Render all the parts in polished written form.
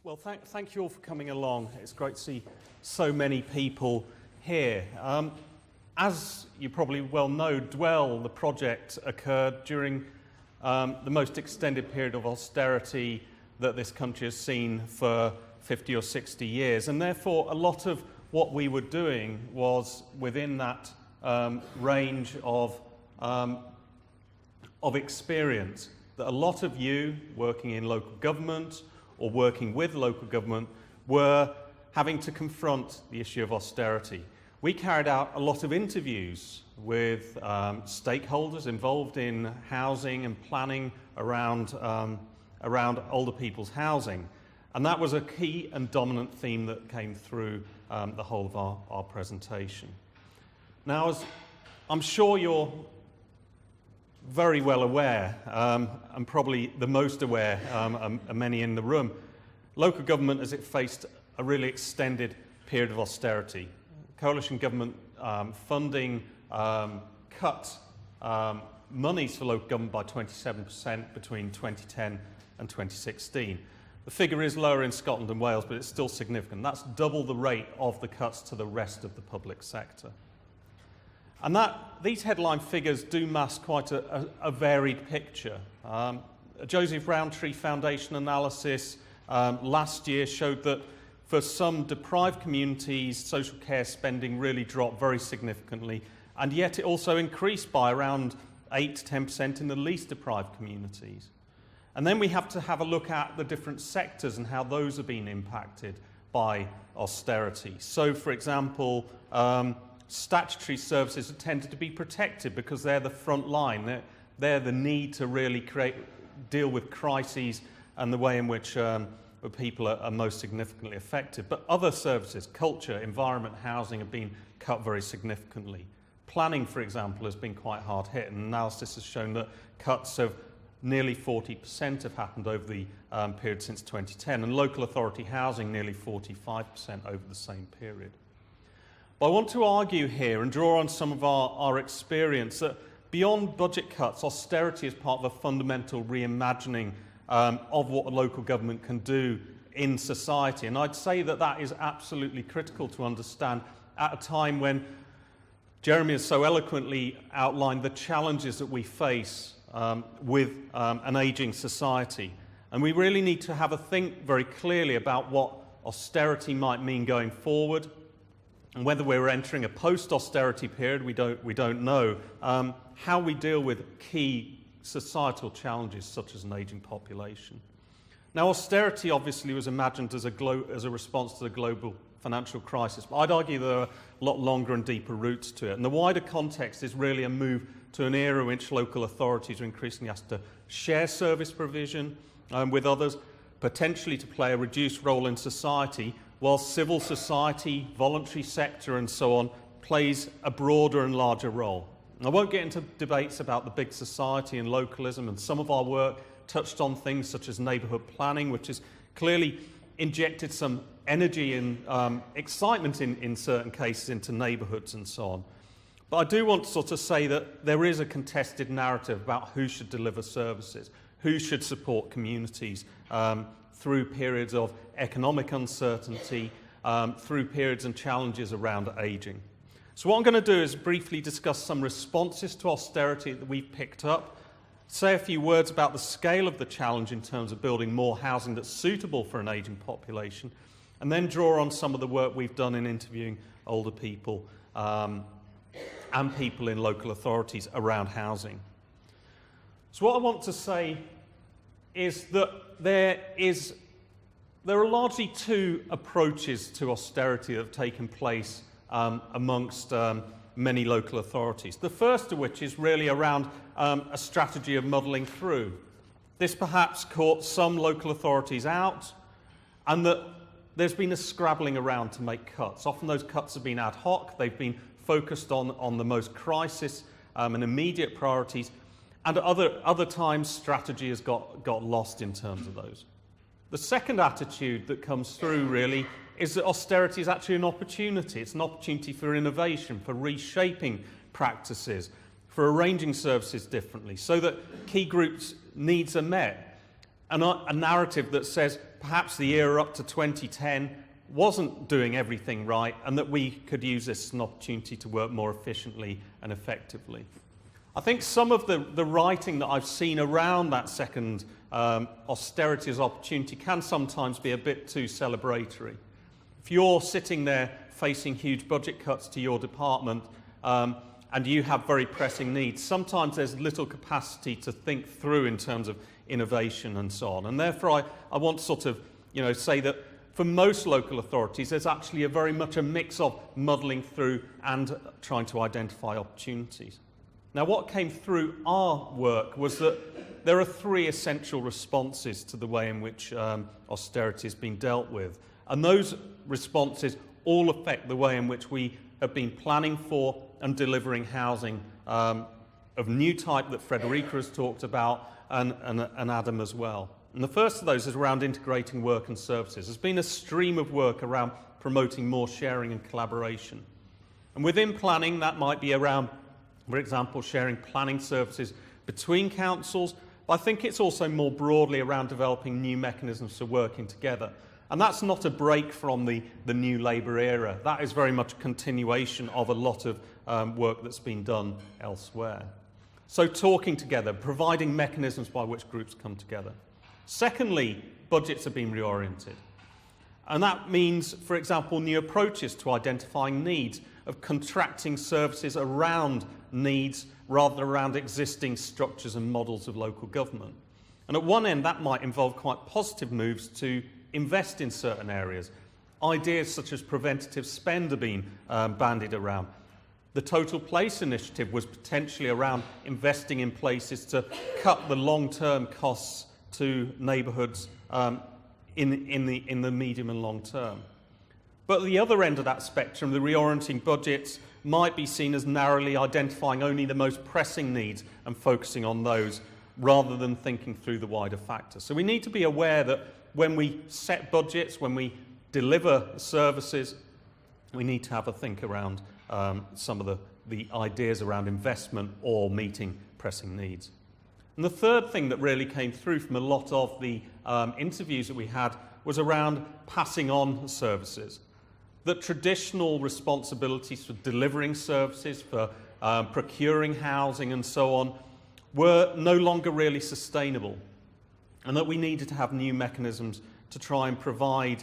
Well, thank you all for coming along. It's great to see so many people here. As you probably well know, Dwell, the project, occurred during the most extended period of austerity that this country has seen for 50 or 60 years. And therefore, a lot of what we were doing was within that range of experience that a lot of you working in local government or working with local government were having to confront the issue of austerity. We carried out a lot of interviews with stakeholders involved in housing and planning around older people's housing. And that was a key and dominant theme that came through the whole of our presentation. Now, as I'm sure you're very well aware, and probably the most aware are many in the room, local government as it faced a really extended period of austerity. Coalition government funding cut monies for local government by 27% between 2010 and 2016. The figure is lower in Scotland and Wales, but it's still significant. That's double the rate of the cuts to the rest of the public sector. And these headline figures do mask quite a varied picture. A Joseph Rowntree Foundation analysis last year showed that for some deprived communities, social care spending really dropped very significantly, and yet it also increased by around 8 to 10% in the least deprived communities. And then we have to have a look at the different sectors and how those have been impacted by austerity. So, for example, statutory services are tended to be protected because they're the front line. They're the need to really deal with crises and the way in which people are most significantly affected. But other services, culture, environment, housing, have been cut very significantly. Planning, for example, has been quite hard hit, and analysis has shown that cuts of nearly 40% have happened over the period since 2010, and local authority housing nearly 45% over the same period. But I want to argue here and draw on some of our experience that beyond budget cuts, austerity is part of a fundamental reimagining of what a local government can do in society. And I'd say that that is absolutely critical to understand at a time when Jeremy has so eloquently outlined the challenges that we face with an ageing society. And we really need to have a think very clearly about what austerity might mean going forward. And whether we're entering a post-austerity period, we don't know. How we deal with key societal challenges such as an ageing population. Now, austerity obviously was imagined as a response to the global financial crisis, but I'd argue there are a lot longer and deeper roots to it. And the wider context is really a move to an era in which local authorities are increasingly asked to share service provision with others, potentially to play a reduced role in society, while civil society, voluntary sector and so on plays a broader and larger role. I won't get into debates about the big society and localism, and some of our work touched on things such as neighbourhood planning, which has clearly injected some energy and excitement in certain cases into neighbourhoods and so on. But I do want to sort of say that there is a contested narrative about who should deliver services, who should support communities through periods of economic uncertainty, through periods and challenges around ageing. So what I'm going to do is briefly discuss some responses to austerity that we've picked up, say a few words about the scale of the challenge in terms of building more housing that's suitable for an ageing population, and then draw on some of the work we've done in interviewing older people and people in local authorities around housing. So what I want to say is that there are largely two approaches to austerity that have taken place amongst many local authorities. The first of which is really around a strategy of muddling through. This perhaps caught some local authorities out, and that there's been a scrabbling around to make cuts. Often those cuts have been ad hoc, they've been focused on the most crisis and immediate priorities, and at other times strategy has got lost in terms of those. The second attitude that comes through really is that austerity is actually an opportunity. It's an opportunity for innovation, for reshaping practices, for arranging services differently so that key groups' needs are met. a narrative that says perhaps the era up to 2010 wasn't doing everything right and that we could use this as an opportunity to work more efficiently and effectively. I think some of the writing that I've seen around that second austerity as opportunity can sometimes be a bit too celebratory. If you're sitting there facing huge budget cuts to your department and you have very pressing needs, sometimes there's little capacity to think through in terms of innovation and so on. And therefore I want to sort of say that for most local authorities there's actually very much a mix of muddling through and trying to identify opportunities. Now, what came through our work was that there are three essential responses to the way in which austerity has been dealt with. And those responses all affect the way in which we have been planning for and delivering housing of new type that Frederica has talked about and Adam as well. And the first of those is around integrating work and services. There's been a stream of work around promoting more sharing and collaboration. And within planning, that might be around, for example, sharing planning services between councils, but I think it's also more broadly around developing new mechanisms for working together. And that's not a break from the new Labour era. That is very much a continuation of a lot of work that's been done elsewhere. So talking together, providing mechanisms by which groups come together. Secondly, budgets have been reoriented. And that means, for example, new approaches to identifying needs, of contracting services around needs rather than around existing structures and models of local government. And at one end, that might involve quite positive moves to invest in certain areas. Ideas such as preventative spend are being bandied around. The Total Place initiative was potentially around investing in places to cut the long-term costs to neighbourhoods in the medium and long term. But at the other end of that spectrum, the reorienting budgets might be seen as narrowly identifying only the most pressing needs and focusing on those rather than thinking through the wider factors. So we need to be aware that when we set budgets, when we deliver services, we need to have a think around some of the ideas around investment or meeting pressing needs. And the third thing that really came through from a lot of the interviews that we had was around passing on services. That traditional responsibilities for delivering services, for procuring housing and so on, were no longer really sustainable. And that we needed to have new mechanisms to try and provide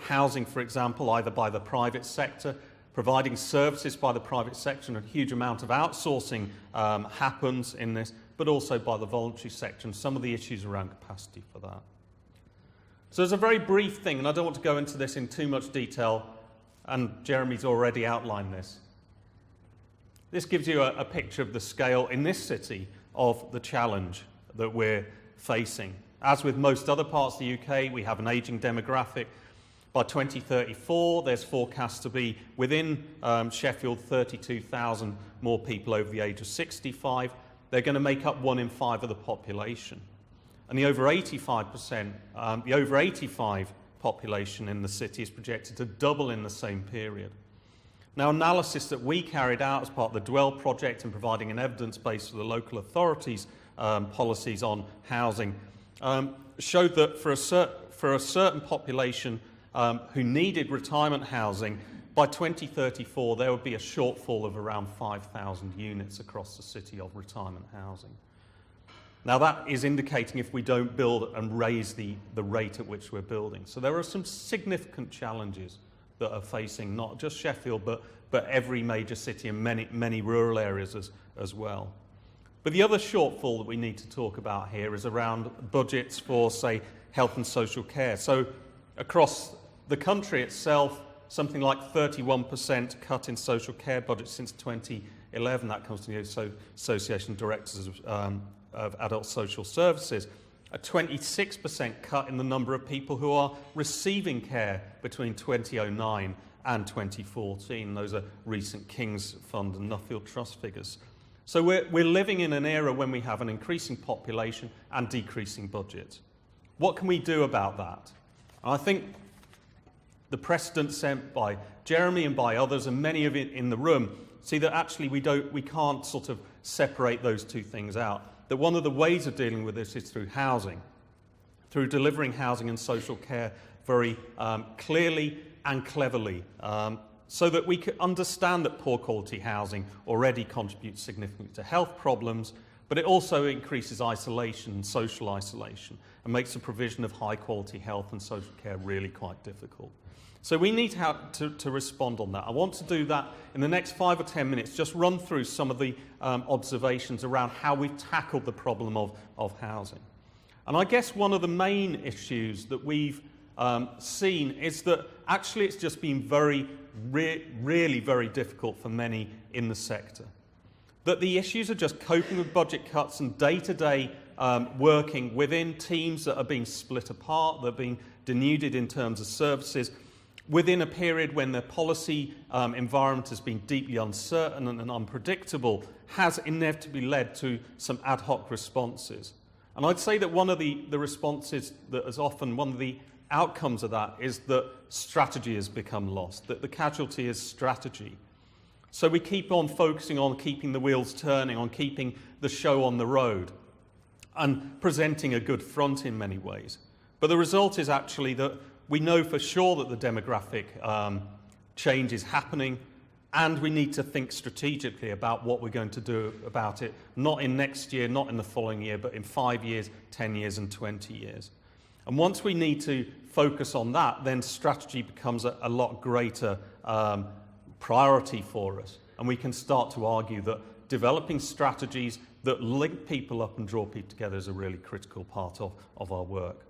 housing, for example, either by the private sector, providing services by the private sector, and a huge amount of outsourcing happens in this, but also by the voluntary sector, and some of the issues around capacity for that. So there's a very brief thing, and I don't want to go into this in too much detail, and Jeremy's already outlined this. This gives you a picture of the scale in this city of the challenge that we're facing. As with most other parts of the UK, we have an ageing demographic. By 2034, there's forecast to be within Sheffield 32,000 more people over the age of 65. They're going to make up 1 in 5 of the population. And the over 85 population in the city is projected to double in the same period. Now, analysis that we carried out as part of the Dwell project and providing an evidence base for the local authorities' policies on housing showed that for a certain population who needed retirement housing, by 2034 there would be a shortfall of around 5,000 units across the city of retirement housing. Now that is indicating if we don't build and raise the rate at which we're building. So there are some significant challenges that are facing not just Sheffield but every major city and many rural areas as well. But the other shortfall that we need to talk about here is around budgets for, say, health and social care. So across the country itself, something like 31% cut in social care budgets since 2011. That comes from the Association of Directors of Adult Social Services. A 26% cut in the number of people who are receiving care between 2009 and 2014. Those are recent King's Fund and Nuffield Trust figures. So we're living in an era when we have an increasing population and decreasing budget. What can we do about that? I think the precedent set by Jeremy and by others, and many of it in the room, see that actually we can't sort of separate those two things out. that one of the ways of dealing with this is through housing, through delivering housing and social care very clearly and cleverly, so that we can understand that poor quality housing already contributes significantly to health problems, but it also increases isolation, social isolation, and makes the provision of high quality health and social care really quite difficult. So we need to respond on that. I want to do that in the next 5 or 10 minutes, just run through some of the observations around how we've tackled the problem of housing. And I guess one of the main issues that we've seen is that actually it's just been really very difficult for many in the sector. That the issues are just coping with budget cuts and day-to-day working within teams that are being split apart, that are being denuded in terms of services, within a period when the policy environment has been deeply uncertain and unpredictable, has inevitably led to some ad hoc responses. And I'd say that one of the responses that is often one of the outcomes of that is that strategy has become lost, that the casualty is strategy. So we keep on focusing on keeping the wheels turning, on keeping the show on the road, and presenting a good front in many ways. But the result is actually that we know for sure that the demographic change is happening, and we need to think strategically about what we're going to do about it, not in next year, not in the following year, but in 5 years, 10 years, and 20 years. And once we need to focus on that, then strategy becomes a lot greater priority for us. And we can start to argue that developing strategies that link people up and draw people together is a really critical part of our work.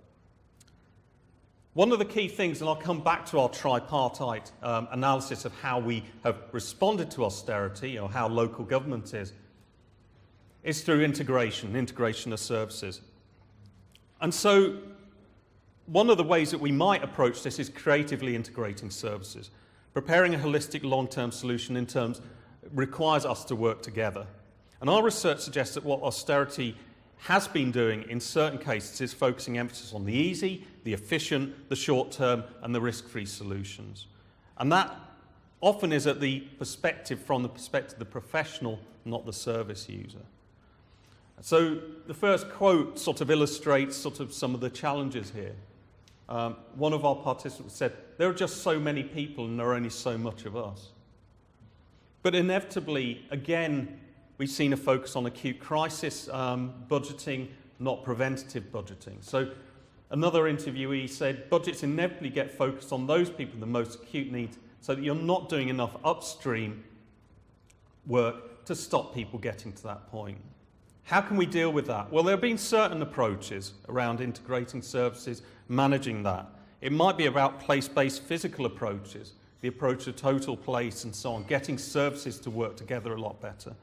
One of the key things, and I'll come back to our tripartite analysis of how we have responded to austerity, or how local government is through integration of services. And so one of the ways that we might approach this is creatively integrating services. Preparing a holistic long-term solution in terms requires us to work together. And our research suggests that what austerity has been doing in certain cases is focusing emphasis on the easy, the efficient, the short-term, and the risk-free solutions. And that often is from the perspective of the professional, not the service user. So the first quote sort of illustrates some of the challenges here. One of our participants said, there are just so many people and there are only so much of us. But inevitably, again, we've seen a focus on acute crisis budgeting, not preventative budgeting. So another interviewee said, budgets inevitably get focused on those people with the most acute needs, so that you're not doing enough upstream work to stop people getting to that point. How can we deal with that? Well, there have been certain approaches around integrating services, managing that. It might be about place-based physical approaches, the approach of total place and so on, getting services to work together a lot better.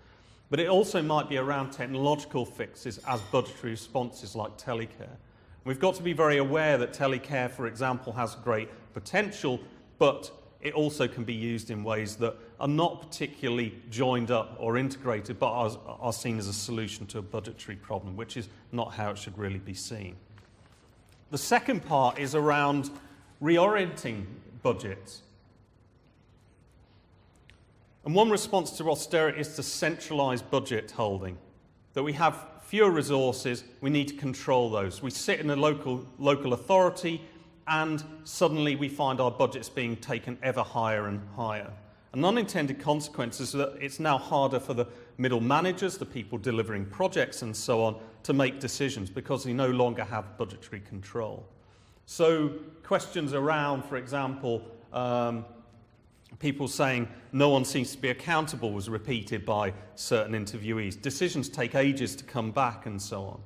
But it also might be around technological fixes as budgetary responses like telecare. We've got to be very aware that telecare, for example, has great potential, but it also can be used in ways that are not particularly joined up or integrated, but are seen as a solution to a budgetary problem, which is not how it should really be seen. The second part is around reorienting budgets. And one response to austerity is to centralise budget holding, that we have fewer resources, we need to control those. We sit in a local authority, and suddenly we find our budgets being taken ever higher and higher. An unintended consequence is that it's now harder for the middle managers, the people delivering projects and so on, to make decisions because they no longer have budgetary control. So questions around, for example, people saying no one seems to be accountable was repeated by certain interviewees. Decisions take ages to come back and so on.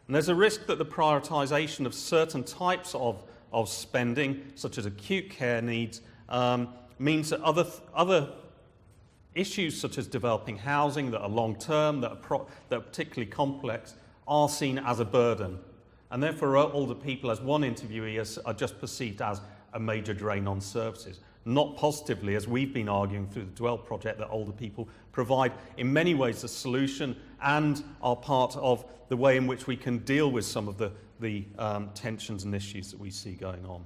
And there's a risk that the prioritisation of certain types of spending, such as acute care needs, means that other issues such as developing housing that are long-term, that are particularly complex, are seen as a burden. And therefore older people, as one interviewee, are just perceived as a major drain on services. Not positively, as we've been arguing through the Dwell project, that older people provide in many ways a solution and are part of the way in which we can deal with some of the tensions and issues that we see going on.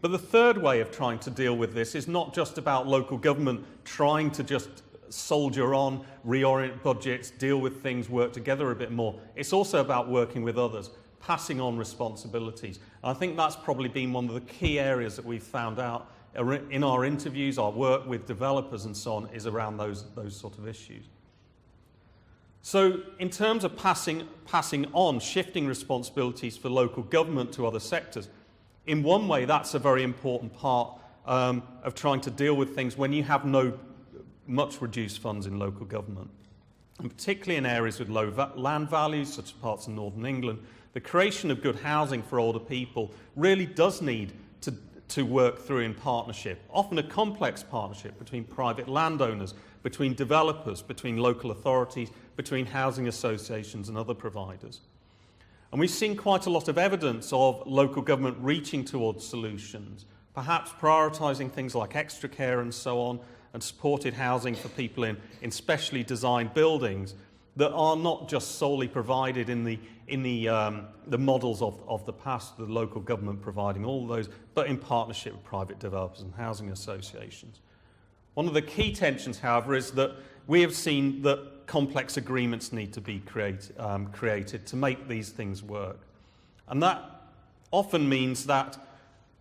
But the third way of trying to deal with this is not just about local government trying to just soldier on, reorient budgets, deal with things, work together a bit more. It's also about working with others, passing on responsibilities. And I think that's probably been one of the key areas that we've found out in our interviews, our work with developers and so on, is around those sort of issues. So in terms of passing on, shifting responsibilities for local government to other sectors, in one way that's a very important part of trying to deal with things when you have much reduced funds in local government. And particularly in areas with low land values, such as parts of northern England, the creation of good housing for older people really does need to work through in partnership, often a complex partnership between private landowners, between developers, between local authorities, between housing associations and other providers. And we've seen quite a lot of evidence of local government reaching towards solutions, perhaps prioritising things like extra care and so on, and supported housing for people in specially designed buildings that are not just solely provided in the models of the past, the local government providing all of those, but in partnership with private developers and housing associations. One of the key tensions, however, is that we have seen that complex agreements need to be created to make these things work. And that often means that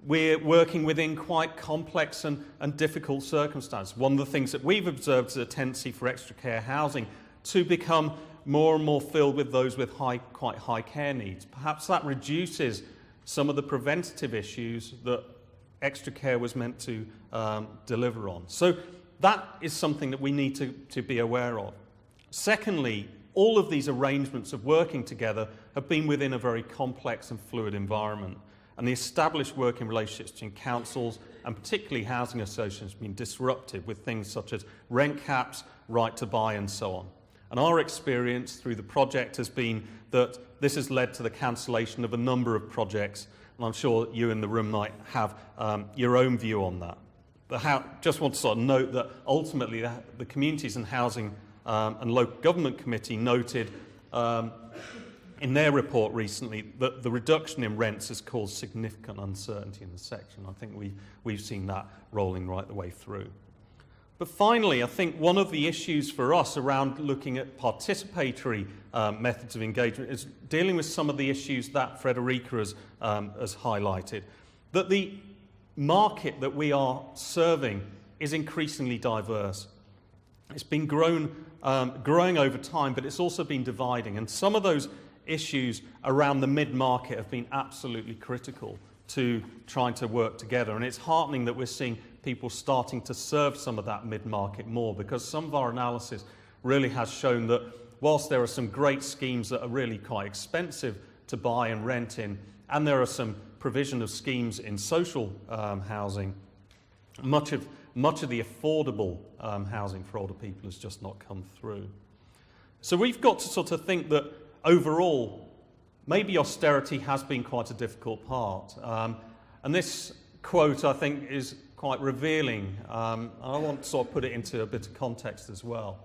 we're working within quite complex and difficult circumstances. One of the things that we've observed is a tendency for extra care housing to become more and more filled with those with quite high care needs. Perhaps that reduces some of the preventative issues that extra care was meant to deliver on. So that is something that we need to be aware of. Secondly, all of these arrangements of working together have been within a very complex and fluid environment. And the established working relationships between councils and particularly housing associations have been disrupted with things such as rent caps, right to buy and so on. And our experience through the project has been that this has led to the cancellation of a number of projects, and I'm sure you in the room might have your own view on that. But just want to sort of note that ultimately the Communities and Housing and Local Government Committee noted in their report recently that the reduction in rents has caused significant uncertainty in the sector. I think we've seen that rolling right the way through. But finally, I think one of the issues for us around looking at participatory methods of engagement is dealing with some of the issues that Frederica has highlighted. That the market that we are serving is increasingly diverse. It's been growing over time, but it's also been dividing. And some of those issues around the mid-market have been absolutely critical to trying to work together. And it's heartening that we're seeing people starting to serve some of that mid-market more, because some of our analysis really has shown that whilst there are some great schemes that are really quite expensive to buy and rent in, and there are some provision of schemes in social housing, much of the affordable housing for older people has just not come through. So we've got to sort of think that overall, maybe austerity has been quite a difficult part. And this quote, I think, is quite revealing. I want to sort of put it into a bit of context as well.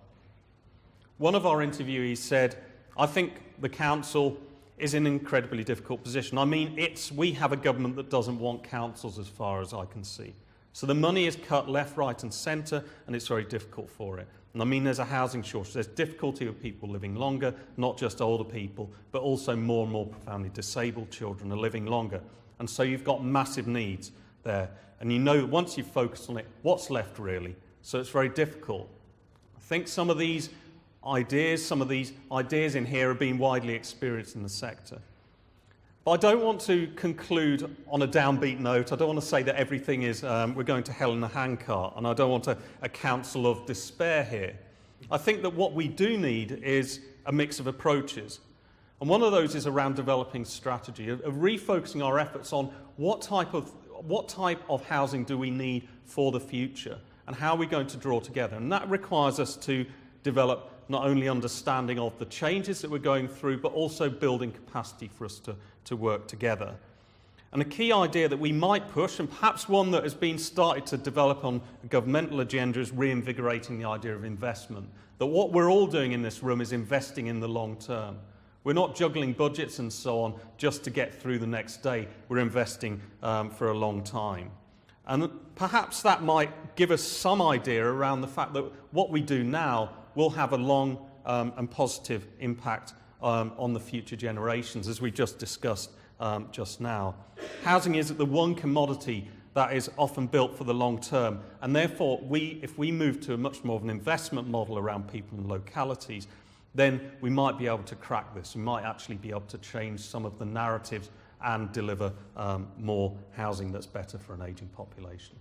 One of our interviewees said, I think the council is in an incredibly difficult position. I mean, we have a government that doesn't want councils as far as I can see. So the money is cut left, right and centre, and it's very difficult for it. And I mean, there's a housing shortage. There's difficulty with people living longer, not just older people, but also more and more profoundly disabled children are living longer. And so you've got massive needs there. And you know, once you've focused on it, what's left really? So it's very difficult. I think some of these ideas in here have been widely experienced in the sector. But I don't want to conclude on a downbeat note. I don't want to say that everything is, we're going to hell in a handcart, and I don't want a counsel of despair here. I think that what we do need is a mix of approaches. And one of those is around developing strategy, of refocusing our efforts on what type of housing do we need for the future, and how are we going to draw together. And that requires us to develop not only understanding of the changes that we're going through, but also building capacity for us to work together. And a key idea that we might push, and perhaps one that has been started to develop on a governmental agenda, is reinvigorating the idea of investment. That what we're all doing in this room is investing in the long term. We're not juggling budgets and so on just to get through the next day. We're investing for a long time. And perhaps that might give us some idea around the fact that what we do now will have a long and positive impact on the future generations, as we just discussed just now. Housing is the one commodity that is often built for the long term, and therefore if we move to a much more of an investment model around people and localities, then we might be able to crack this. We might actually be able to change some of the narratives and deliver more housing that's better for an ageing population.